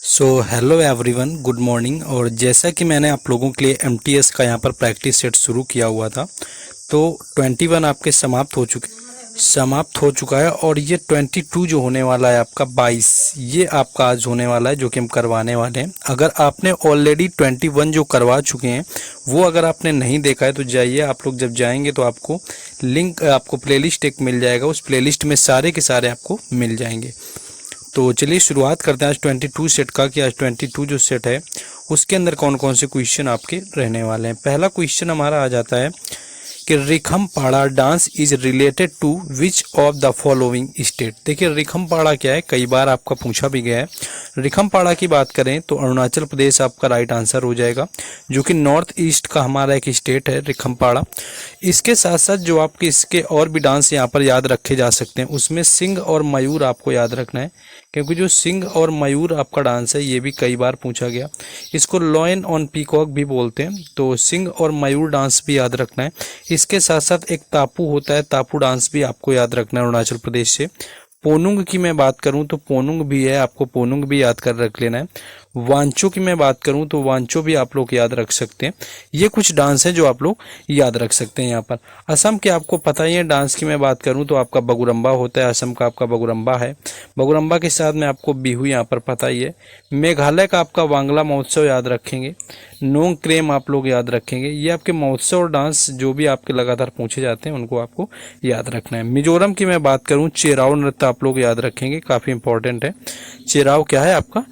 So hello everyone, good morning. और जैसा कि मैंने आप लोगों के लिए एमटीएस का यहाँ पर प्रैक्टिस सेट शुरू किया हुआ था, तो 21 आपके समाप्त हो चुका है। और ये 22 जो होने वाला है आपका 22, ये आपका आज होने वाला है, जो कि हम करवाने वाले हैं। अगर आपने ऑलरेडी 21 जो करवा चुके हैं, वो अगर आपने नहीं देखा है तो जाइए। आप लोग जब जाएंगे तो आपको लिंक, आपको प्लेलिस्ट एक मिल जाएगा, उस प्लेलिस्ट में सारे के सारे आपको मिल जाएंगे। तो चलिए शुरुआत करते हैं आज 22 सेट का, कि आज 22 जो सेट है उसके अंदर कौन कौन से क्वेश्चन आपके रहने वाले हैं। पहला क्वेश्चन हमारा आ जाता है कि Rikhampada dance is related to which of the following state. देखिए रिखमपाड़ा क्या है, कई बार आपका पूछा भी गया है। रिखमपाड़ा की बात करें तो अरुणाचल प्रदेश आपका राइट आंसर हो जाएगा, जो कि नॉर्थ ईस्ट का हमारा एक स्टेट है रिखमपाड़ा। इसके साथ साथ जो आपके इसके और भी डांस यहाँ पर याद रखे जा सकते हैं, उसमें सिंह और मयूर आपको याद रखना है, क्योंकि जो सिंह और मयूर आपका डांस है ये भी कई बार पूछा गया। इसको लॉयन ऑन पीकॉक भी बोलते हैं, तो सिंह और मयूर डांस भी याद रखना है। इसके साथ साथ एक तापू होता है, तापू डांस भी आपको याद रखना है अरुणाचल प्रदेश से। पोनुंग की मैं बात करूं तो पोनुंग भी है, आपको पोनुंग भी याद कर रख लेना है। वांचो की मैं बात करूं तो वांचो भी आप लोग याद रख सकते हैं। ये कुछ डांस है जो आप लोग याद रख सकते हैं यहाँ पर। असम के आपको पता ही है, डांस की मैं बात करूं तो आपका बगुरम्बा होता है, असम का आपका बगुरम्बा है। बगुरम्बा के साथ में आपको बिहू यहाँ पर पता ही है। मेघालय का आपका वांगला महोत्सव याद रखेंगे। नोंग क्रेम आप लोग याद रखेंगे। ये आपके महोत्सव और डांस जो भी आपके लगातार पूछे जाते हैं उनको आपको याद रखना है। मिजोरम की मैं बात करूं, चेराव नृत्य आप लोग याद रखेंगे, काफ़ी इंपॉर्टेंट है। चेराव क्या है आपका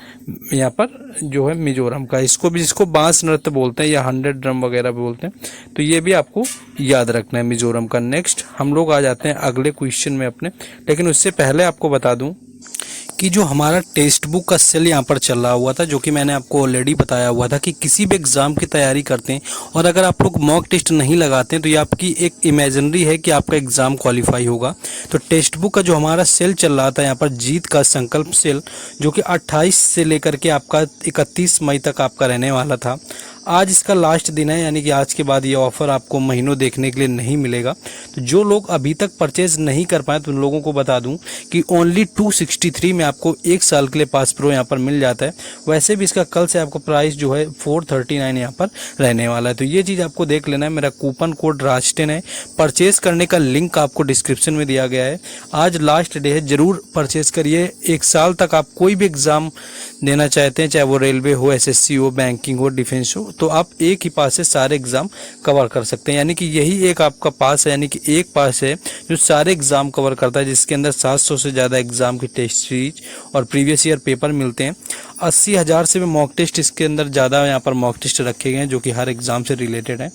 यहाँ पर जो है मिजोरम का, इसको भी, जिसको बांस नृत्य बोलते हैं या 100 ड्रम वगैरह भी बोलते हैं, तो ये भी आपको याद रखना है मिजोरम का। नेक्स्ट हम लोग आ जाते हैं अगले क्वेश्चन में अपने, लेकिन उससे पहले आपको बता दूं कि जो हमारा टेक्स्ट बुक का सेल यहाँ पर चल रहा हुआ था, जो कि मैंने आपको ऑलरेडी बताया हुआ था कि किसी भी एग्ज़ाम की तैयारी करते हैं और अगर आप लोग मॉक टेस्ट नहीं लगाते हैं तो ये आपकी एक इमेजिनरी है कि आपका एग्ज़ाम क्वालिफाई होगा। तो टेक्स्ट बुक का जो हमारा सेल चल रहा था यहाँ पर, जीत का संकल्प सेल, जो कि 28 से लेकर के आपका 31 मई तक आपका रहने वाला था। आज इसका लास्ट दिन है, यानी कि आज के बाद ये ऑफ़र आपको महीनों देखने के लिए नहीं मिलेगा। तो जो लोग अभी तक परचेज नहीं कर पाए तो उन लोगों को बता दूं कि ओनली 263 में आपको 1 साल के लिए पास प्रो यहाँ पर मिल जाता है। वैसे भी इसका कल से आपको प्राइस जो है 439 यहाँ पर रहने वाला है। तो ये चीज़ आपको देख लेना है। मेरा कूपन कोड राज10 है। परचेज करने का लिंक आपको डिस्क्रिप्शन में दिया गया है। आज लास्ट डे है, ज़रूर परचेज करिए। 1 साल तक आप कोई भी एग्ज़ाम देना चाहते हैं, चाहे वो रेलवे हो, एसएससी हो, बैंकिंग हो, डिफेंस हो, तो आप एक ही पास से सारे एग्ज़ाम कवर कर सकते हैं। यानी कि यही एक आपका पास है, यानी कि एक पास है जो सारे एग्ज़ाम कवर करता है, जिसके अंदर 700 से ज़्यादा एग्ज़ाम की टेस्ट सीरीज और प्रीवियस ईयर पेपर मिलते हैं। 80,000 से भी मॉक टेस्ट इसके अंदर ज़्यादा यहाँ पर मॉक टेस्ट रखे गए हैं, जो कि हर एग्ज़ाम से रिलेटेड है।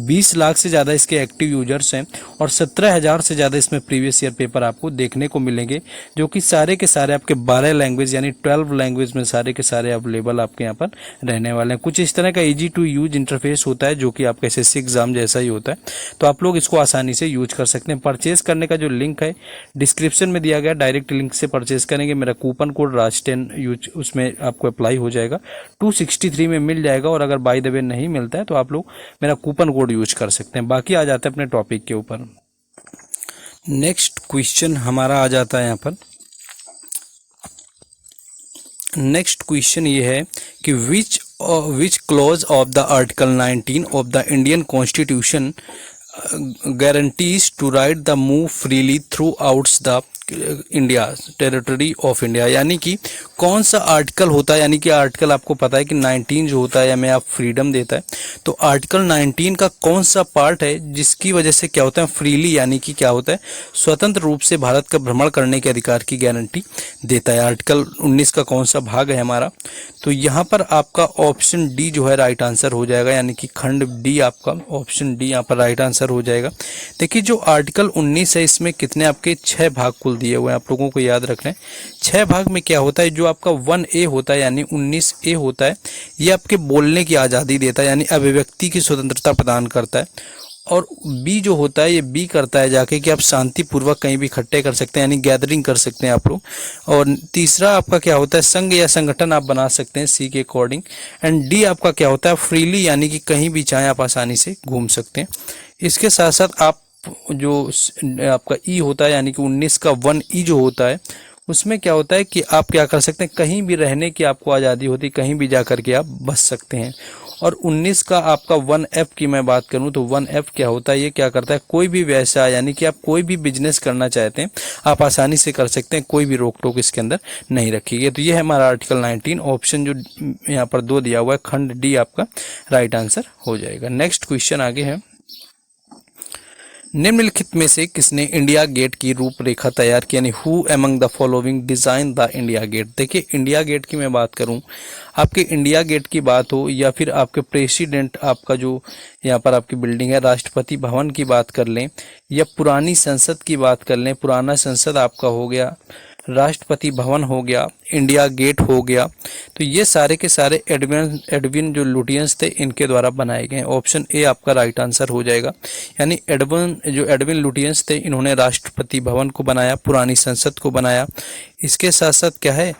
20 लाख से ज़्यादा इसके एक्टिव यूजर्स हैं और 17,000 से ज़्यादा इसमें प्रीवियस ईयर पेपर आपको देखने को मिलेंगे, जो कि सारे के सारे आपके 12 लैंग्वेज यानी 12 लैंग्वेज में सारे के सारे अवेलेबल आपके यहाँ पर रहने वाले हैं। कुछ इस तरह का ईजी टू यूज इंटरफेस होता है, जो कि आपका एसएससी एग्जाम जैसा ही होता है, तो आप लोग इसको आसानी से यूज कर सकते हैं। परचेज करने का जो लिंक है डिस्क्रिप्शन में दिया गया, डायरेक्ट लिंक से परचेज करेंगे। मेरा कूपन कोड राज10 यूज उसमें आपको अप्लाई हो जाएगा, 263 में मिल जाएगा। और अगर बाय द वे नहीं मिलता है तो आप लोग मेरा कूपन कोड यूज कर सकते हैं। बाकी आ जाते हैं अपने टॉपिक के ऊपर। नेक्स्ट क्वेश्चन हमारा आ जाता है यहाँ पर। नेक्स्ट क्वेश्चन ये है कि which clause of the article 19 of the Indian constitution guarantees to right the move freely throughout the India territory of India. यानी कि कौन सा आर्टिकल होता है, यानी कि आर्टिकल आपको पता है कि 19 जो होता है हमें आप फ्रीडम देता है, तो आर्टिकल 19 का कौन सा पार्ट है जिसकी वजह से क्या होता है, फ्रीली यानी कि क्या होता है, स्वतंत्र रूप से भारत का भ्रमण करने के अधिकार की गारंटी देता है। आर्टिकल 19 का कौन सा भाग है हमारा, तो यहाँ पर आपका ऑप्शन डी जो है राइट आंसर हो जाएगा, यानी कि खंड डी, आपका ऑप्शन डी यहाँ पर राइट आंसर हो जाएगा। देखिए जो आर्टिकल 19 है इसमें कितने आपके 6 भाग कुल दिए हुए हैं, आप लोगों को याद रखना है। 6 भाग में क्या होता है, जो आपका 1A होता है यानी 19A होता है, ये आपके बोलने की आज़ादी देता है, यानी अभिव्यक्ति की स्वतंत्रता प्रदान करता है। और बी जो होता है, ये बी करता है जाके कि आप शांतिपूर्वक कहीं भी इकट्ठे कर सकते हैं, यानी गैदरिंग कर सकते हैं आप लोग। और तीसरा आपका क्या होता है, संघ या संगठन आप बना सकते हैं, सी के अकॉर्डिंग। एंड डी आपका क्या होता है, फ्रीली, यानी कि कहीं भी चाहे आप आसानी से घूम सकते हैं। इसके साथ साथ आप जो आपका ई होता है, यानी कि 19 का 1E जो होता है उसमें क्या होता है कि आप क्या कर सकते हैं, कहीं भी रहने की आपको आज़ादी होती, कहीं भी जा कर के आप बस सकते हैं। और 19 का आपका 1F की मैं बात करूं तो 1F क्या होता है, ये क्या करता है, कोई भी व्यवसाय यानी कि आप कोई भी बिजनेस करना चाहते हैं आप आसानी से कर सकते हैं, कोई भी रोक टोक इसके अंदर नहीं रखी गई। तो ये है हमारा आर्टिकल 19, ऑप्शन जो यहाँ पर 2 दिया हुआ है, खंड डी आपका राइट आंसर हो जाएगा। नेक्स्ट क्वेश्चन आगे है, निम्नलिखित में से किसने इंडिया गेट की रूपरेखा तैयार की, यानी who among the following design the India Gate. देखिए इंडिया गेट की मैं बात करूं, आपके इंडिया गेट की बात हो या फिर आपके प्रेसिडेंट आपका जो यहाँ पर आपकी बिल्डिंग है राष्ट्रपति भवन की बात कर लें, या पुरानी संसद की बात कर लें, पुराना संसद आपका हो गया, राष्ट्रपति भवन हो गया, इंडिया गेट हो गया, तो ये सारे के सारे एडविन जो लुटियंस थे इनके द्वारा बनाए गए हैं। ऑप्शन ए आपका राइट आंसर हो जाएगा। यानी एडविन लुटियंस थे, इन्होंने राष्ट्रपति भवन को बनाया, पुरानी संसद को बनाया। इसके साथ साथ क्या है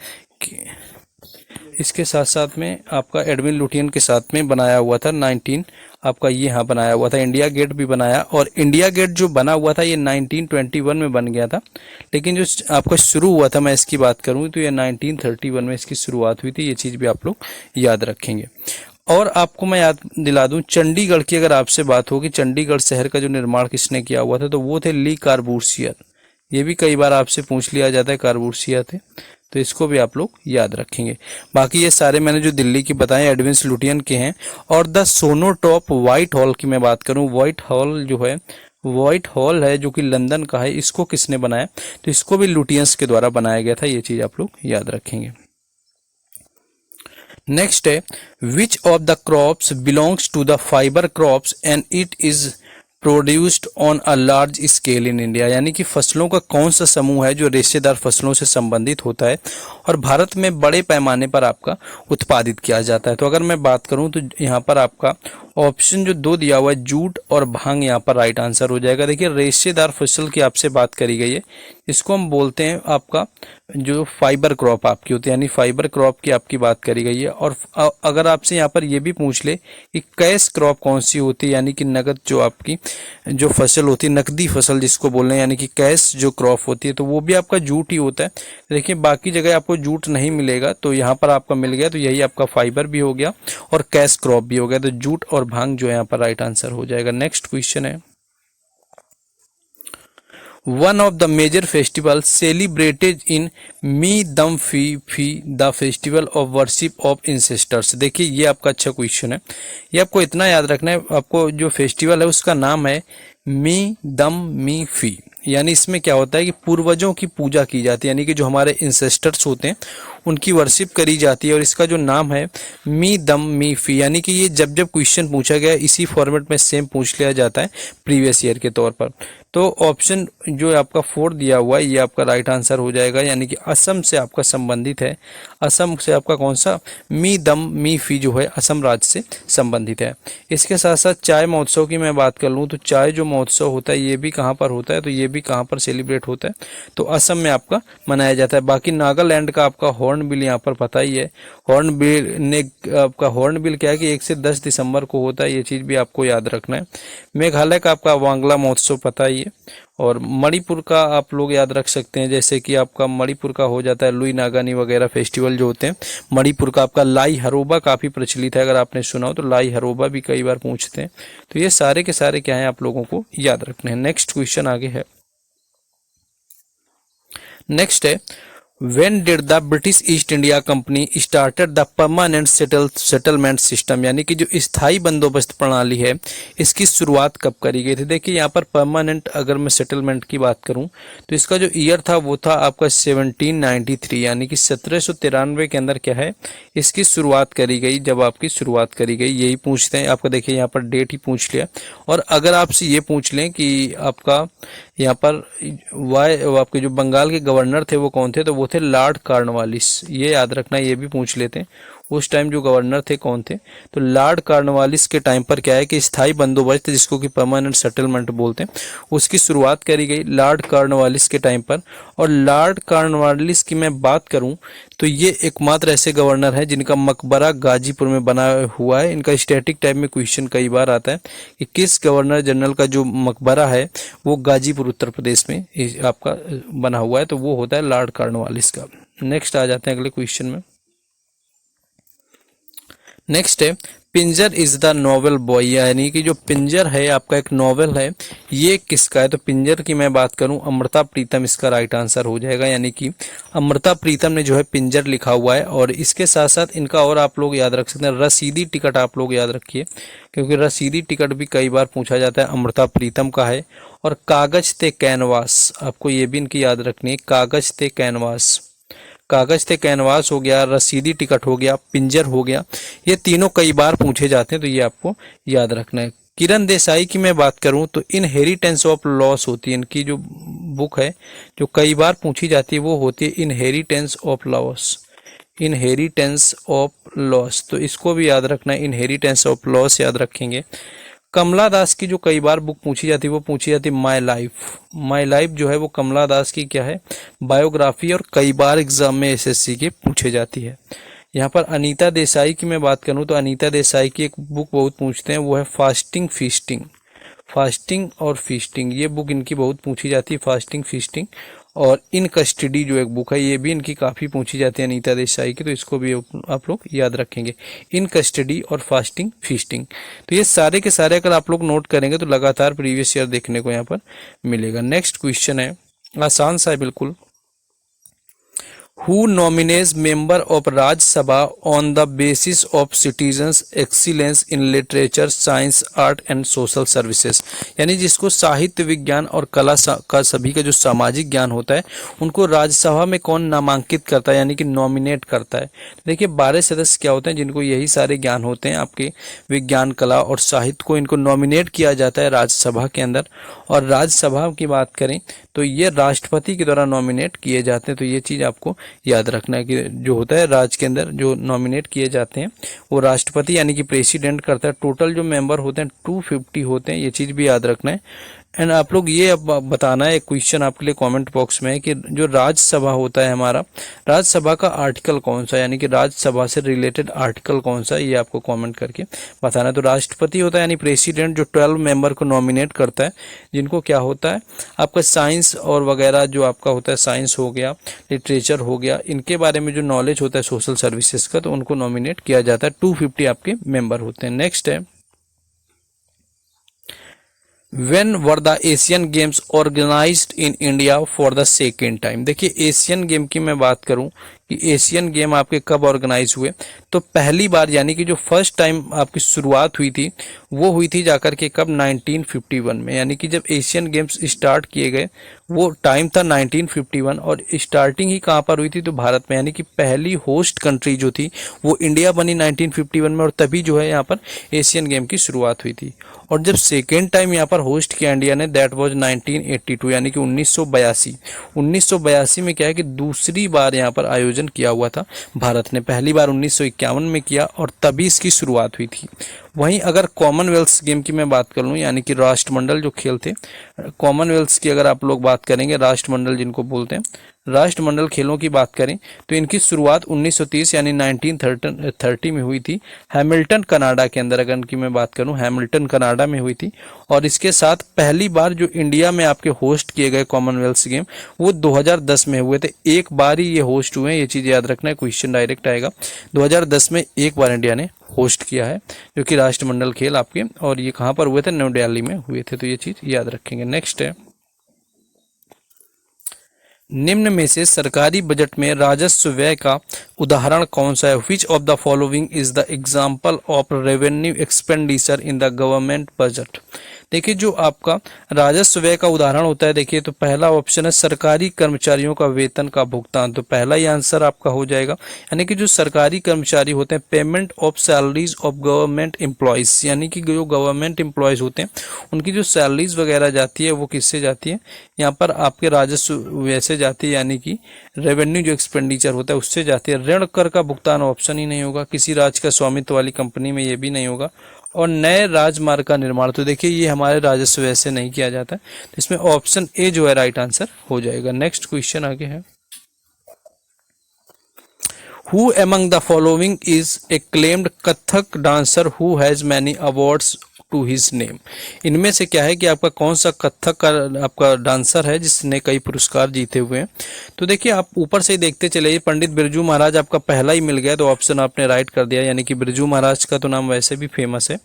कि इसके साथ साथ में आपका एडविन लुटियन के साथ में बनाया हुआ था 19 आपका ये यहाँ बनाया हुआ था, इंडिया गेट भी बनाया। और इंडिया गेट जो बना हुआ था ये 1921 में बन गया था, लेकिन जो आपका शुरू हुआ था मैं इसकी बात करूँ तो ये 1931 में इसकी शुरुआत हुई थी। ये चीज़ भी आप लोग याद रखेंगे। और आपको मैं याद दिला दूं, चंडीगढ़ की अगर आपसे बात होगी, चंडीगढ़ शहर का जो निर्माण किसने किया हुआ था, तो वो थे ली कार्बूसियर। ये भी कई बार आपसे पूछ लिया जाता है, कार्बूसियर थे, तो इसको भी आप लोग याद रखेंगे। बाकी ये सारे मैंने जो दिल्ली की बताए एडविन लुटियन के हैं। और द सोनोटॉप व्हाइट हॉल की मैं बात करूं, व्हाइट हॉल जो है, व्हाइट हॉल है जो कि लंदन का है, इसको किसने बनाया, तो इसको भी लुटियंस के द्वारा बनाया गया था। ये चीज आप लोग याद रखेंगे। नेक्स्ट है, which of the crops belongs to the fibre crops and it is produced on a large scale in India. यानी कि फसलों का कौन सा समूह है जो रेशेदार फसलों से संबंधित होता है और भारत में बड़े पैमाने पर आपका उत्पादित किया जाता है। तो अगर मैं बात करूं तो यहाँ पर आपका ऑप्शन जो 2 दिया हुआ है, जूट और भांग, यहाँ पर राइट आंसर हो जाएगा। देखिए रेशेदार फसल की आपसे बात करी गई है, इसको हम बोलते हैं आपका जो फाइबर क्रॉप आपकी होती है, यानी फाइबर क्रॉप की आपकी बात करी गई है। और अगर आपसे यहाँ पर ये भी पूछ ले कि कैश क्रॉप कौन सी होती है, यानी कि नगद जो आपकी जो फसल होती है, नकदी फसल जिसको बोल रहे हैं, यानी कि कैश जो क्रॉप होती है, तो वो भी आपका जूट ही होता है। देखिए बाकी जगह आपको जूट नहीं मिलेगा, तो यहाँ पर आपका मिल गया, तो यही आपका फाइबर भी हो गया और कैश क्रॉप भी हो गया। तो जूट और भांग जो है यहाँ पर राइट आंसर हो जाएगा। नेक्स्ट क्वेश्चन है, one of the major festival celebrated in Me Dam Phi the festival of worship of ancestors. देखिए ये आपका अच्छा क्वेश्चन है, ये आपको इतना याद रखना है, आपको जो फेस्टिवल है उसका नाम है मी दम मी फी। यानी इसमें क्या होता है कि पूर्वजों की पूजा की जाती है, यानी कि जो हमारे इंसेस्टर्स होते हैं उनकी वर्शिप करी जाती है। और इसका जो नाम है मी दम मी फी, यानी कि ये जब जब क्वेश्चन पूछा गया इसी फॉर्मेट में सेम पूछ लिया जाता है प्रीवियस ईयर के तौर पर। तो ऑप्शन जो आपका 4 दिया हुआ है ये आपका राइट आंसर हो जाएगा, यानी कि असम से आपका संबंधित है। असम से आपका कौन सा, मी दम मी फी जो है असम राज्य से संबंधित है। इसके साथ साथ चाय महोत्सव की मैं बात कर लूँ तो चाय जो महोत्सव होता है ये भी कहाँ पर होता है, तो ये भी कहाँ पर सेलिब्रेट होता है, तो असम में आपका मनाया जाता है। बाकी नागालैंड का आपका हॉर्नबिल यहाँ पर पता ही है, हॉर्नबिल ने आपका हॉर्नबिल क्या है कि 1 से 10 दिसंबर को होता है, ये चीज़ भी आपको याद रखना है। मेघालय का आपका वांगला महोत्सव पता ही है। और मणिपुर का आप लोग याद रख सकते हैं, जैसे कि आपका मणिपुर का हो जाता है लुई नागानी वगैरह फेस्टिवल जो होते हैं। मणिपुर का आपका लाई हरोबा काफ़ी प्रचलित है, अगर आपने सुना हो तो लाई हरोबा भी कई बार पूछते हैं। तो ये सारे के सारे क्या हैं आप लोगों को याद रखने हैं। नेक्स्ट क्वेश्चन आगे है, नेक्स्ट है, When did the British East India Company started the permanent settlement system, यानी कि जो स्थायी बंदोबस्त प्रणाली है इसकी शुरुआत कब करी गई थी। देखिए यहाँ पर परमानेंट अगर मैं सेटलमेंट की बात करूँ तो इसका जो ईयर था वो था आपका 1793, यानी कि 1793 के अंदर क्या है इसकी शुरुआत करी गई। जब आपकी शुरुआत करी गई यही पूछते हैं आपका, देखिए यहाँ पर डेट ही पूछ लिया। और अगर आपसे ये पूछ लें कि आपका यहाँ पर आपके जो बंगाल के गवर्नर थे वो कौन थे, तो वो थे लॉर्ड कॉर्नवालिस, ये याद रखना, ये भी पूछ लेते हैं। उस टाइम जो गवर्नर थे कौन थे, तो लॉर्ड कॉर्नवालिस के टाइम पर क्या है कि स्थायी बंदोबस्त जिसको कि परमानेंट सेटलमेंट बोलते हैं उसकी शुरुआत करी गई लॉर्ड कॉर्नवालिस के टाइम पर। और लॉर्ड कॉर्नवालिस की मैं बात करूं तो ये एकमात्र ऐसे गवर्नर हैं जिनका मकबरा गाजीपुर में बना हुआ है। इनका स्टैटिक टाइप में क्वेश्चन कई बार आता है कि किस गवर्नर जनरल का जो मकबरा है वो गाजीपुर उत्तर प्रदेश में आपका बना हुआ है, तो वो होता है लॉर्ड कॉर्नवालिस का। नेक्स्ट आ जाते हैं अगले क्वेश्चन में। नेक्स्ट है पिंजर इज द नोवेल बॉय, यानी कि जो पिंजर है आपका एक नॉवेल है, ये किसका है, तो पिंजर की मैं बात करूं अमृता प्रीतम इसका राइट आंसर हो जाएगा, यानी कि अमृता प्रीतम ने जो है पिंजर लिखा हुआ है। और इसके साथ साथ इनका और आप लोग याद रख सकते हैं रसीदी टिकट, आप लोग याद रखिए क्योंकि रसीदी टिकट भी कई बार पूछा जाता है, अमृता प्रीतम का है। और कागज ते कैनवास, आपको ये भी इनकी याद रखनी है, कागज ते कैनवास, कागज ते कैनवास हो गया, रसीदी टिकट हो गया, पिंजर हो गया, ये तीनों कई बार पूछे जाते हैं तो ये आपको याद रखना है। किरण देसाई की मैं बात करूं तो इनहेरिटेंस ऑफ लॉस होती है, इनकी जो बुक है जो कई बार पूछी जाती है वो होती है inheritance of loss, inheritance of loss, तो इसको भी याद रखना है, इनहेरिटेंस ऑफ लॉस याद रखेंगे। कमला दास की जो कई बार बुक पूछी जाती है वो पूछी जाती है माय लाइफ, माय लाइफ जो है वो कमला दास की क्या है बायोग्राफी, और कई बार एग्जाम में एसएससी के पूछे जाती है। यहाँ पर अनीता देसाई की मैं बात करूँ तो अनीता देसाई की एक बुक बहुत पूछते हैं वो है फास्टिंग फीस्टिंग, फास्टिंग और फीस्टिंग, ये बुक इनकी बहुत पूछी जाती है, फास्टिंग फीस्टिंग। और इन कस्टडी जो एक बुक है ये भी इनकी काफ़ी पूछी जाती है अनीता देसाई की, तो इसको भी आप लोग याद रखेंगे, इन कस्टडी और फास्टिंग फीस्टिंग। तो ये सारे के सारे अगर आप लोग नोट करेंगे तो लगातार प्रीवियस ईयर देखने को यहाँ पर मिलेगा। नेक्स्ट क्वेश्चन है, आसान सा है बिल्कुल। Who nominates member of Rajya Sabha on the basis of citizens' excellence in literature, science, art and social services, यानी जिसको साहित्य विज्ञान और कला का सभी का जो सामाजिक ज्ञान होता है उनको राज्यसभा में कौन नामांकित करता है यानी कि नॉमिनेट करता है। देखिए 12 सदस्य क्या होते हैं जिनको यही सारे ज्ञान होते हैं आपके विज्ञान कला और साहित्य को, इनको नॉमिनेट किया जाता है राज्यसभा के अंदर। और राज्यसभा की बात करें तो ये राष्ट्रपति के द्वारा नॉमिनेट किए जाते हैं, तो ये चीज़ आपको याद रखना है कि जो होता है राज्य के अंदर जो नॉमिनेट किए जाते हैं वो राष्ट्रपति यानी कि प्रेसिडेंट करता है। टोटल जो मेंबर होते हैं 250 होते हैं, ये चीज़ भी याद रखना है। एंड आप लोग ये अब बताना है, एक क्वेश्चन आपके लिए कमेंट बॉक्स में है कि जो राज्यसभा होता है हमारा, राज्यसभा का आर्टिकल कौन सा, यानी कि राज्यसभा से रिलेटेड आर्टिकल कौन सा, ये आपको कमेंट करके बताना है। तो राष्ट्रपति होता है यानी प्रेसिडेंट जो 12 मेंबर को नॉमिनेट करता है, जिनको क्या होता है आपका साइंस और वगैरह जो आपका होता है, साइंस हो गया, लिटरेचर हो गया, इनके बारे में जो नॉलेज होता है सोशल सर्विसेज का, तो उनको नॉमिनेट किया जाता है। 250 आपके मेंबर होते हैं। नेक्स्ट है, When were the Asian Games organized in India for the second time? देखिए एशियन गेम की मैं बात करूं कि एशियन गेम आपके कब ऑर्गेनाइज हुए, तो पहली बार यानी कि जो फर्स्ट टाइम आपकी शुरुआत हुई थी वो हुई थी जाकर के कब 1951 में, यानी कि जब एशियन गेम्स स्टार्ट किए गए वो टाइम था 1951। और स्टार्टिंग ही कहाँ पर हुई थी, तो भारत में, यानी कि पहली होस्ट कंट्री जो थी वो इंडिया बनी 1951 में, और तभी जो है यहाँ पर एशियन गेम की शुरुआत हुई थी। और जब सेकेंड टाइम यहाँ पर होस्ट किया इंडिया ने, दैट वाज 1982 यानी कि 1982 में क्या है कि दूसरी बार यहाँ पर आयोजन किया हुआ था भारत ने, पहली बार 1951 में किया और तभी इसकी शुरुआत हुई थी। वहीं अगर कॉमनवेल्थ गेम की मैं बात कर लूँ यानी कि राष्ट्रमंडल जो खेल थे, कॉमनवेल्थ की अगर आप लोग बात करेंगे, राष्ट्रमंडल जिनको बोलते हैं, राष्ट्रमंडल खेलों की बात करें तो इनकी शुरुआत 1930 यानी 1930 में हुई थी हैमिल्टन कनाडा के अंदर। अगर इनकी मैं बात करूं हैमिल्टन कनाडा में हुई थी। और इसके साथ पहली बार जो इंडिया में आपके होस्ट किए गए कॉमनवेल्थ गेम वो 2010 में हुए थे, एक बार ही ये होस्ट हुए हैं, ये चीज़ याद रखना है, क्वेश्चन डायरेक्ट आएगा। 2010 में एक बार इंडिया ने होस्ट किया है जो कि राष्ट्रमंडल खेल आपके, और ये कहाँ पर हुए थे, न्यू दिल्ली में हुए थे, तो ये चीज़ याद रखेंगे। नेक्स्ट है, निम्न में से सरकारी बजट में राजस्व व्यय का उदाहरण कौन सा है? Which of the following is the example of revenue expenditure in the government budget? देखिए जो आपका राजस्व व्यय का उदाहरण होता है, देखिए तो पहला ऑप्शन है सरकारी कर्मचारियों का वेतन का भुगतान, तो पहला ही आंसर आपका हो जाएगा। यानी कि जो सरकारी कर्मचारी होते हैं, payment of salaries of government employees, यानी कि जो गवर्नमेंट एम्प्लॉयज होते हैं उनकी जो सैलरीज वगैरह जाती है वो किससे जाती है, यहाँ पर आपके राजस्व व्यय से जाती है, यानी कि रेवेन्यू जो एक्सपेंडिचर होता है उससे जाती है। ऋण कर का भुगतान ऑप्शन ही नहीं होगा, किसी राज्य का स्वामित्व वाली कंपनी में ये भी नहीं होगा, और नए राजमार्ग का निर्माण, तो देखिए ये हमारे राजस्व वैसे नहीं किया जाता है, तो इसमें ऑप्शन ए जो है राइट आंसर हो जाएगा। नेक्स्ट क्वेश्चन आगे है, Who among the following is acclaimed Kathak dancer who has many awards to his name? इनमें से क्या है कि आपका कौन सा कथक का आपका डांसर है जिसने कई पुरस्कार जीते हुए हैं? तो देखिए आप ऊपर से ही देखते चले, पंडित बिरजू महाराज आपका पहला ही मिल गया, तो ऑप्शन आपने राइट कर दिया, यानी कि बिरजू महाराज का तो नाम वैसे भी फेमस है।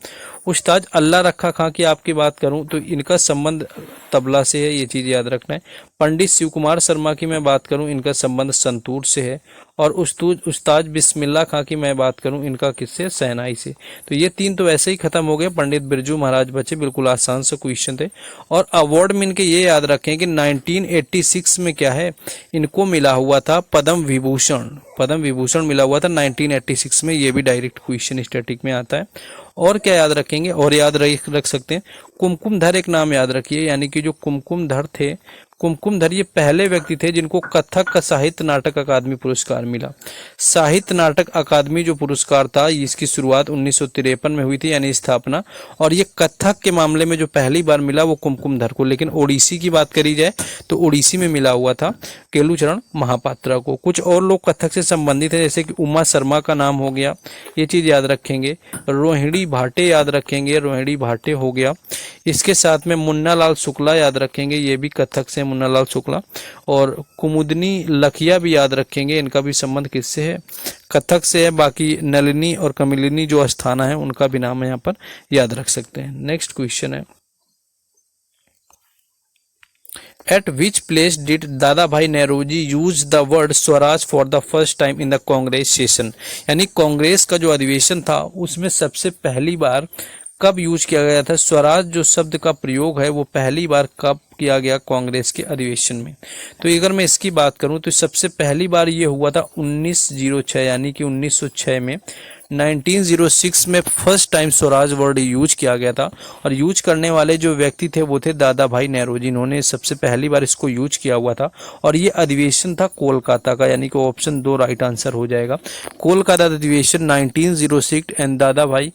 उस्ताद अल्लाह रखा खां की आपकी बात करूं तो इनका संबंध तबला से है, ये चीज़ याद रखना है। पंडित शिव कुमार शर्मा की मैं बात करूं, इनका संबंध संतूर से है, और उस्ताद बिस्मिल्लाह खां की मैं बात करूं, इनका किससे, शहनाई से। तो ये तीन तो वैसे ही खत्म हो गए, पंडित बिरजू महाराज बचे, बिल्कुल आसान से क्वेश्चन थे। और अवार्ड में इनके ये याद रखें कि 1986 में क्या है, इनको मिला हुआ था पद्म विभूषण, पद्म विभूषण मिला हुआ था 1986 में, ये भी डायरेक्ट क्वेश्चन स्टैटिक में आता है। और क्या याद रखेंगे, और याद रख सकते हैं, कुमकुमधर एक नाम याद रखिए, यानी कि जो कुमकुमधर थे, कुमकुमधर ये पहले व्यक्ति थे जिनको कथक का साहित्य नाटक अकादमी पुरस्कार मिला। साहित्य नाटक अकादमी जो पुरस्कार था, इसकी शुरुआत 1953 में हुई थी, यानी स्थापना, और ये कथक के मामले में जो पहली बार मिला वो कुमकुमधर को। लेकिन ओडिसी की बात करी जाए तो ओडिसी में मिला हुआ था केलुचरण महापात्रा को। कुछ और लोग कथक से संबंधित है, जैसे कि उमा शर्मा का नाम हो गया, ये चीज याद रखेंगे। रोहिणी भाटे याद रखेंगे, रोहिणी भाटे हो गया। इसके साथ में मुन्ना लाल शुक्ला याद रखेंगे, ये भी कथक से मुन्ना लाल शुक्ला। और कुमुदनी लखिया भी याद रखेंगे, इनका भी संबंध किससे है, कथक से है। बाकी नलिनी और कमिलिनी जो अस्थाना है उनका भी नाम यहाँ पर याद रख सकते हैं। नेक्स्ट क्वेश्चन है, At which place did दादा भाई Nehru ji use the word Swaraj for the first time in the Congress session? यानी कांग्रेस का जो अधिवेशन था उसमें सबसे पहली बार कब यूज किया गया था? स्वराज जो शब्द का प्रयोग है वो पहली बार कब किया गया कांग्रेस के अधिवेशन में? तो अगर मैं इसकी बात करूं तो सबसे पहली बार ये हुआ था 1906, यानी कि 1906 में। 1906 में first time Swaraj word use किया गया था, और यूज करने वाले जो व्यक्ति थे वो थे दादा भाई नेहरूजी, इन्होंने सबसे पहली बार इसको यूज किया हुआ था। और ये अधिवेशन था कोलकाता का, यानी कि ऑप्शन 2 राइट आंसर हो जाएगा। कोलकाता अधिवेशन 1906, एंड दादा भाई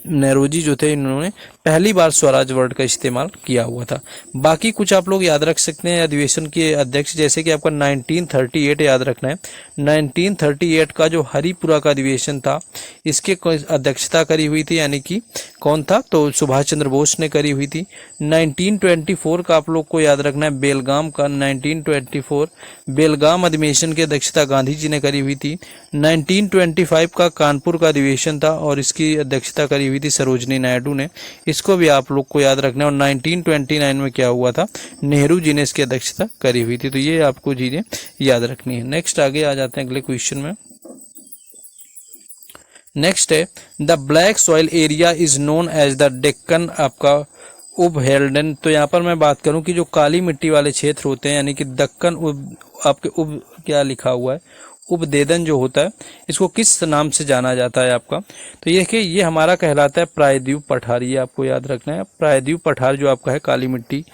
नेहरूजी जो थे इन्होंने पहली बार स्वराज वर्ड का इस्तेमाल किया हुआ था। बाकी कुछ आप लोग याद रख सकते हैं अधिवेशन के अध्यक्ष, जैसे कि आपका 1938 याद रखना है। 1938 का जो हरिपुरा का अधिवेशन था इसके अध्यक्षता करी हुई थी, यानी कि कौन था, तो सुभाष चंद्र बोस ने करी हुई थी। 1924 का आप लोग को याद रखना है, बेलगाम का 1924 बेलगाम अधिवेशन की अध्यक्षता गांधी जी ने करी हुई थी। 1925 का कानपुर का अधिवेशन था और इसकी अध्यक्षता करी हुई थी सरोजनी नायडू ने, इसको भी आप लोग को याद रखना है। और 1929 में क्या हुआ था, नेहरू जी ने इसकी अध्यक्षता करी हुई थी। तो ये आपको चीजें याद रखनी है। नेक्स्ट आगे आ जाते हैं अगले क्वेश्चन में। नेक्स्ट है, the black soil area is known as the Deccan आपका उबहेल्डन। तो यहाँ पर मैं बात करूं कि जो काली मिट्टी वाले क्षेत्र होते हैं, यानी कि दक्कन आपके क्या लिखा हुआ है, उपदेदन जो होता है, इसको किस नाम से जाना जाता है आपका? तो ये देखिए, ये हमारा कहलाता है प्रायद्वीप पठार, ये आपको याद रखना है। प्रायद्वीप पठार जो आपका है काली मिट्टी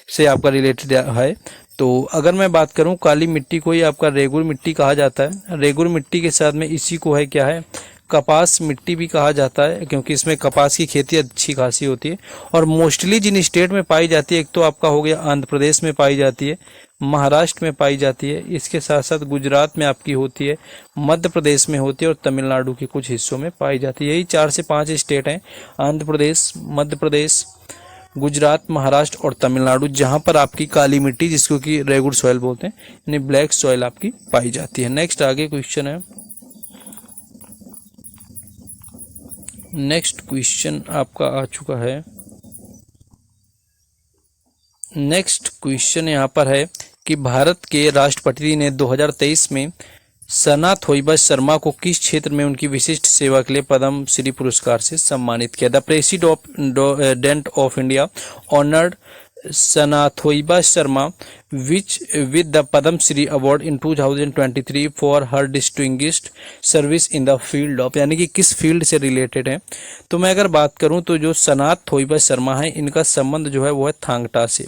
से आपका रिलेटेड है। तो अगर मैं बात करूं, काली मिट्टी को ही आपका रेगुर मिट्टी कहा जाता है। रेगुर मिट्टी के साथ में इसी को है क्या है, कपास मिट्टी भी कहा जाता है, क्योंकि इसमें कपास की खेती अच्छी खासी होती है। और मोस्टली जिन स्टेट में पाई जाती है, एक तो आपका हो गया आंध्र प्रदेश में पाई जाती है, महाराष्ट्र में पाई जाती है, इसके साथ साथ गुजरात में आपकी होती है, मध्य प्रदेश में होती है, और तमिलनाडु के कुछ हिस्सों में पाई जाती है। यही 4 से 5 स्टेट हैं, आंध्र प्रदेश, मध्य प्रदेश, गुजरात, महाराष्ट्र और तमिलनाडु, जहां पर आपकी काली मिट्टी, जिसको कि रेगुर सॉइल बोलते हैं, यानी ब्लैक सॉइल आपकी पाई जाती है। नेक्स्ट आगे क्वेश्चन है, नेक्स्ट क्वेश्चन आपका आ चुका है। नेक्स्ट क्वेश्चन यहाँ पर है कि भारत के राष्ट्रपति ने 2023 में सना थोइबा शर्मा को किस क्षेत्र में उनकी विशिष्ट सेवा के लिए पद्म श्री पुरस्कार से सम्मानित किया? The president of India honoured Sana थोइबा Sharma which with the Padam Shri Award in 2023 for her distinguished service in the field of, यानी कि किस फील्ड से रिलेटेड है। तो मैं अगर बात करूं तो जो सनात थोइबा शर्मा है इनका संबंध जो है वो है थांगटा से।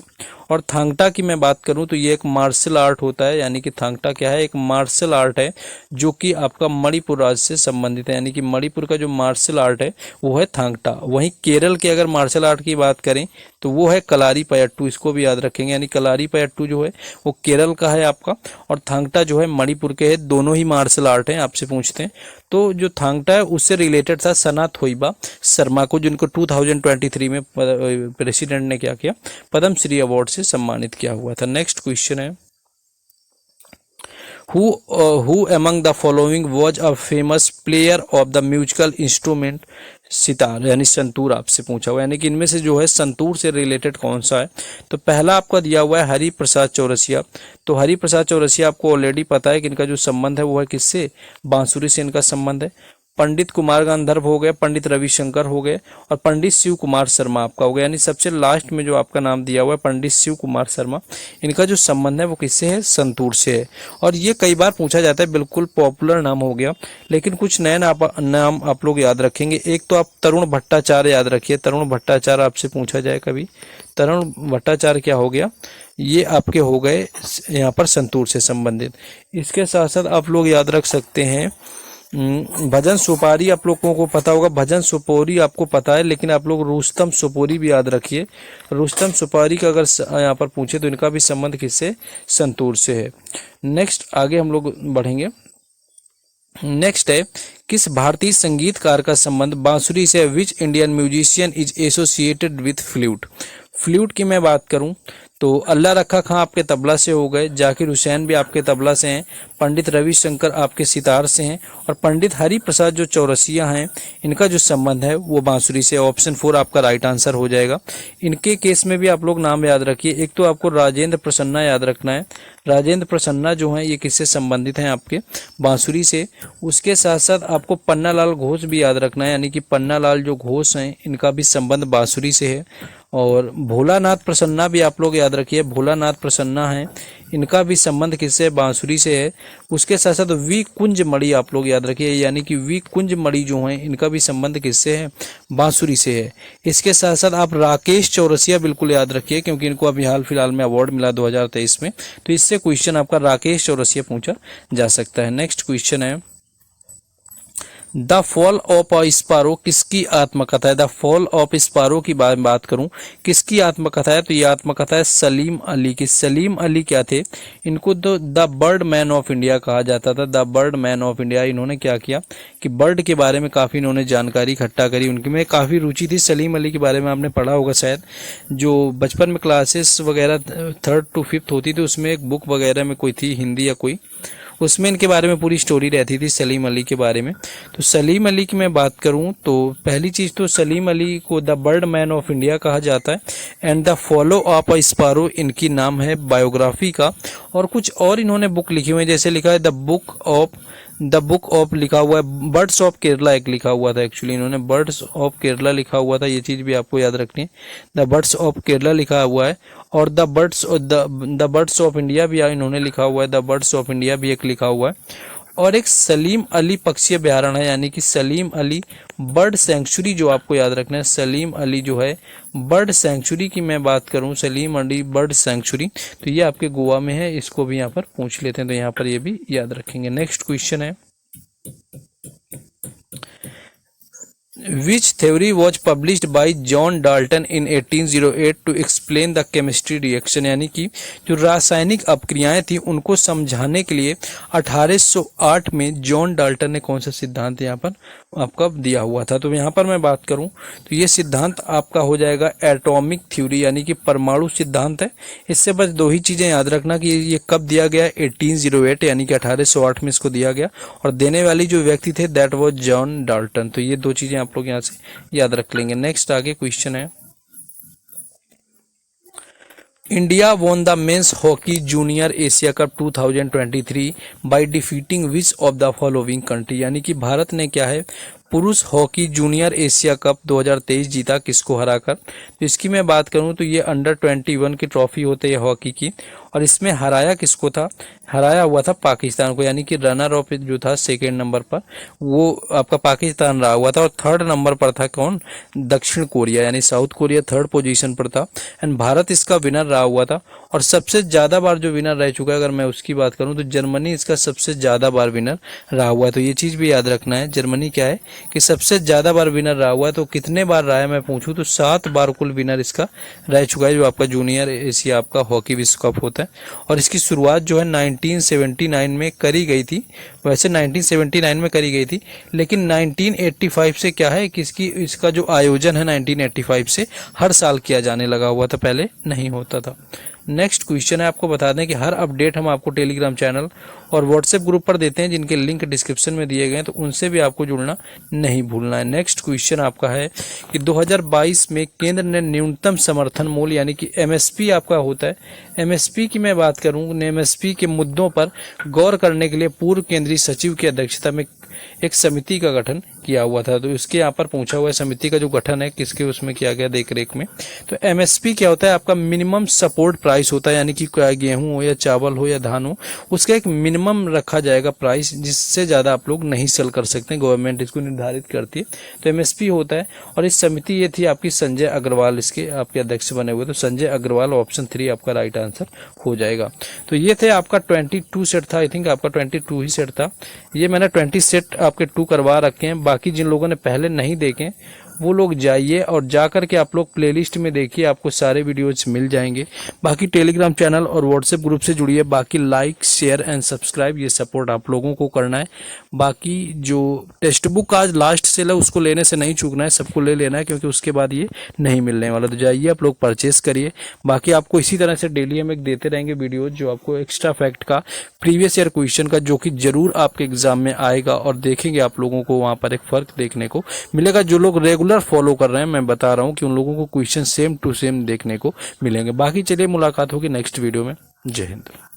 और थांगटा की मैं बात करूं तो ये एक मार्शल आर्ट होता है, यानी कि थांगटा क्या है, एक मार्शल आर्ट है जो कि आपका मणिपुर राज्य से संबंधित है, यानी कि मणिपुर का जो मार्शल आर्ट है वो है थांगटा। वहीं केरल के अगर मार्शल आर्ट की बात करें तो वो है कलारीपयट्टू, इसको भी याद रखेंगे, यानी कलारीपयट्टू जो है वो केरल का है आपका, और थांगटा जो है मणिपुर के है। दोनों ही मार्शल आर्ट हैं, आपसे पूछते हैं। तो जो थांगटा है उससे रिलेटेड था सना थोइबा शर्मा को, जिनको 2023 में प्रेसिडेंट ने क्या किया, पद्म श्री अवार्ड से सम्मानित किया हुआ था। नेक्स्ट क्वेश्चन है, who among the following was a famous player of the musical instrument sitar, यानी संतूर आपसे पूछा हुआ, यानी कि इनमें से जो है संतूर से रिलेटेड कौन सा है। तो पहला आपका दिया हुआ है हरि प्रसाद चौरसिया। तो हरि प्रसाद चौरसिया आपको ऑलरेडी पता है कि इनका जो संबंध है वो है किससे, बांसुरी से इनका संबंध है। पंडित कुमार गांधर्व हो गए, पंडित रविशंकर हो गए, और पंडित शिव कुमार शर्मा आपका हो गया, यानी सबसे लास्ट में जो आपका नाम दिया हुआ है पंडित शिव कुमार शर्मा, इनका जो संबंध है वो किससे है, संतूर से है। और ये कई बार पूछा जाता है, बिल्कुल पॉपुलर नाम हो गया, लेकिन कुछ नए नाम आप लोग याद रखेंगे। एक तो आप तरुण भट्टाचार्य याद रखिए, तरुण भट्टाचार्य आपसे पूछा जाए कभी, तरुण भट्टाचार्य क्या हो गया, ये आपके हो गए यहाँ पर संतूर से संबंधित। इसके साथ साथ आप लोग याद रख सकते हैं भजन सुपारी, आप लोगों को पता होगा, भजन सुपोरी आपको पता है, लेकिन आप लोग रुस्तम सुपोरी भी याद रखिए। रुस्तम सुपारी का अगर यहाँ पर पूछे तो इनका भी संबंध किससे, संतूर से है। नेक्स्ट आगे हम लोग बढ़ेंगे। नेक्स्ट है, किस भारतीय संगीतकार का संबंध बांसुरी से, which Indian musician is associated with flute. Flute की मैं बात करूं तो अल्लाह रखा खां आपके तबला से हो गए, जाकिर हुसैन भी आपके तबला से हैं, पंडित रविशंकर आपके सितार से हैं, और पंडित हरि प्रसाद जो चौरसिया हैं इनका जो संबंध है वो बांसुरी से। ऑप्शन 4 आपका राइट आंसर हो जाएगा। इनके केस में भी आप लोग नाम याद रखिए। एक तो आपको राजेंद्र प्रसन्ना याद रखना है, राजेंद्र प्रसन्ना जो हैं ये किससे संबंधित हैं, आपके बांसुरी से। उसके साथ साथ आपको पन्नालाल घोष भी याद रखना है, यानी कि पन्नालाल जो घोष हैं इनका भी संबंध बांसुरी से है। और भोलानाथ प्रसन्ना भी आप लोग याद रखिए, भोलानाथ प्रसन्ना हैं, इनका भी संबंध किससे, बांसुरी से है। उसके साथ साथ वी कुंज मणि आप लोग याद रखिए, यानी कि वी कुंज मणि जो हैं इनका भी संबंध किससे है, बांसुरी से है। इसके साथ साथ आप राकेश चौरसिया बिल्कुल याद रखिए, क्योंकि इनको अभी हाल फिलहाल में अवार्ड मिला 2023 में, तो इससे क्वेश्चन आपका राकेश चौरसिया पूछा जा सकता है। नेक्स्ट क्वेश्चन है, the fall of a sparrow किसकी आत्मकथा है। द फॉल ऑफ स्पारो की बात करूं किसकी आत्मकथा है, तो ये आत्मकथा है सलीम अली की। सलीम अली क्या थे, इनको तो the bird man of India कहा जाता था, the bird man of India. इन्होंने क्या किया कि बर्ड के बारे में काफ़ी इन्होंने जानकारी इकट्ठा करी, उनकी में काफ़ी रुचि थी। सलीम अली के बारे में आपने पढ़ा होगा शायद, जो बचपन में क्लासेस वगैरह 3rd to 5th होती थी, उसमें एक बुक वगैरह में कोई थी हिंदी या कोई, उसमें इनके बारे में पूरी स्टोरी रहती थी सलीम अली के बारे में। तो सलीम अली की मैं बात करूं तो पहली चीज़ तो सलीम अली को the bird man of India कहा जाता है, and the fall of a sparrow इनकी नाम है बायोग्राफी का। और कुछ और इन्होंने बुक लिखी हुई है, जैसे लिखा है द बुक ऑफ लिखा हुआ है, बर्ड्स ऑफ केरला एक लिखा हुआ था, एक्चुअली इन्होंने बर्ड्स ऑफ केरला लिखा हुआ था, ये चीज़ भी आपको याद रखनी है, द बर्ड्स ऑफ केरला लिखा हुआ है। और द बर्ड्स ऑफ इंडिया भी इन्होंने लिखा हुआ है, द बर्ड्स ऑफ इंडिया भी एक लिखा हुआ है। और एक सलीम अली पक्षी अभ्यारण्य है, यानी कि सलीम अली बर्ड सेंचुरी जो आपको याद रखना है, सलीम अली जो है बर्ड सेंचुरी की मैं बात करूं, सलीम अली बर्ड सेंचुरी, तो ये आपके गोवा में है, इसको भी यहाँ पर पूछ लेते हैं, तो यहाँ पर ये भी याद रखेंगे। नेक्स्ट क्वेश्चन है, Which theory was published by John Dalton in 1808 to explain the chemistry reaction, यानी कि जो रासायनिक अपक्रियाएं थी उनको समझाने के लिए 1808 में जॉन डाल्टन ने कौन सा सिद्धांत यहाँ पर आपका दिया हुआ था। तो यहाँ पर मैं बात करूँ तो ये सिद्धांत आपका हो जाएगा एटॉमिक थ्योरी, यानी कि परमाणु सिद्धांत है। इससे बस 2 ही चीज़ें याद रखना कि ये कब दिया गया, 1808 यानी कि 1808 में इसको दिया गया, और देने वाली जो व्यक्ति थे दैट वाज जॉन डाल्टन। तो ये 2 चीज़ें आप लोग यहाँ से याद रख लेंगे। नेक्स्ट आगे क्वेश्चन है, India won the men's hockey junior Asia cup 2023 by defeating which of the following country, यानी कि भारत ने क्या है पुरुष हॉकी जूनियर एशिया कप 2023 जीता, किसको हराकर। तो इसकी मैं बात करूं तो ये अंडर 21 की ट्रॉफी होती है हॉकी की, और इसमें हराया किसको था, हराया हुआ था पाकिस्तान को, यानी कि रनर अप जो था सेकेंड नंबर पर वो आपका पाकिस्तान रहा हुआ था। और थर्ड नंबर पर था कौन, दक्षिण कोरिया, यानी साउथ कोरिया थर्ड पोजीशन पर था। एंड भारत इसका विनर रहा हुआ था। और सबसे ज़्यादा बार जो विनर रह चुका है, अगर मैं उसकी बात करूं तो जर्मनी इसका सबसे ज़्यादा बार विनर रहा हुआ है। तो ये चीज़ भी याद रखना है, जर्मनी क्या है कि सबसे ज़्यादा बार विनर रहा हुआ है। तो कितने बार रहा है मैं पूछूं तो 7 बार कुल विनर इसका रह चुका है, जो आपका जूनियर एशिया आपका हॉकी विश्व कप होता है। और इसकी शुरुआत जो है 1979 में करी गई थी। वैसे 1979 में करी गई थी, लेकिन 1985 से क्या है कि इसका जो आयोजन है 1985 से हर साल किया जाने लगा हुआ था, पहले नहीं होता था। नेक्स्ट क्वेश्चन है, आपको बता दें कि हर अपडेट हम आपको टेलीग्राम चैनल और व्हाट्सएप ग्रुप पर देते हैं, जिनके लिंक डिस्क्रिप्शन में दिए गए हैं, तो उनसे भी आपको जुड़ना नहीं भूलना है। नेक्स्ट क्वेश्चन आपका है कि 2022 में केंद्र ने न्यूनतम समर्थन मूल्य यानी कि एमएसपी आपका होता है, एमएसपी की मैं बात करूं, एमएसपी के मुद्दों पर गौर करने के लिए पूर्व केंद्रीय सचिव की अध्यक्षता में एक समिति का गठन किया हुआ था। तो इसके यहाँ पर पूछा हुआ है समिति का जो गठन है किसके उसमें किया गया देख रेख में। तो एमएसपी क्या होता है, आपका मिनिमम सपोर्ट प्राइस होता है, यानी कि गेहूं हो या चावल हो या धान हो, उसका एक मिनिमम रखा जाएगा प्राइस, जिससे ज़्यादा आप लोग नहीं सेल कर सकते, गवर्नमेंट इसको निर्धारित करती है। तो एमएसपी होता है। और इस समिति ये थी आपकी संजय अग्रवाल इसके आपके अध्यक्ष बने हुए। तो संजय अग्रवाल ऑप्शन 3 आपका राइट आंसर हो जाएगा। तो ये थे आपका 22 सेट था, आई थिंक आपका 22 ही सेट था। ये मैंने 20 सेट आपके 2 करवा रखे हैं। बाकी जिन लोगों ने पहले नहीं देखे वो लोग जाइए और जाकर के आप लोग प्लेलिस्ट में देखिए, आपको सारे वीडियोज मिल जाएंगे। बाकी टेलीग्राम चैनल और व्हाट्सएप ग्रुप से जुड़िए। बाकी लाइक शेयर एंड सब्सक्राइब ये सपोर्ट आप लोगों को करना है। बाकी जो टेक्स्ट बुक आज लास्ट सेल है उसको लेने से नहीं चूकना है, सबको ले लेना है, क्योंकि उसके बाद ये नहीं मिलने वाला। तो जाइए आप लोग परचेस करिए। बाकी आपको इसी तरह से डेली हम एक देते रहेंगे वीडियोज, जो आपको एक्स्ट्रा फैक्ट का प्रीवियस ईयर क्वेश्चन का, जो कि जरूर आपके एग्जाम में आएगा। और देखेंगे आप लोगों को वहाँ पर एक फ़र्क देखने को मिलेगा। जो लोग रेगुलर फॉलो कर रहे हैं, मैं बता रहा हूं कि उन लोगों को क्वेश्चन सेम टू सेम देखने को मिलेंगे। बाकी चलिए मुलाकात होगी नेक्स्ट वीडियो में। जय हिंद।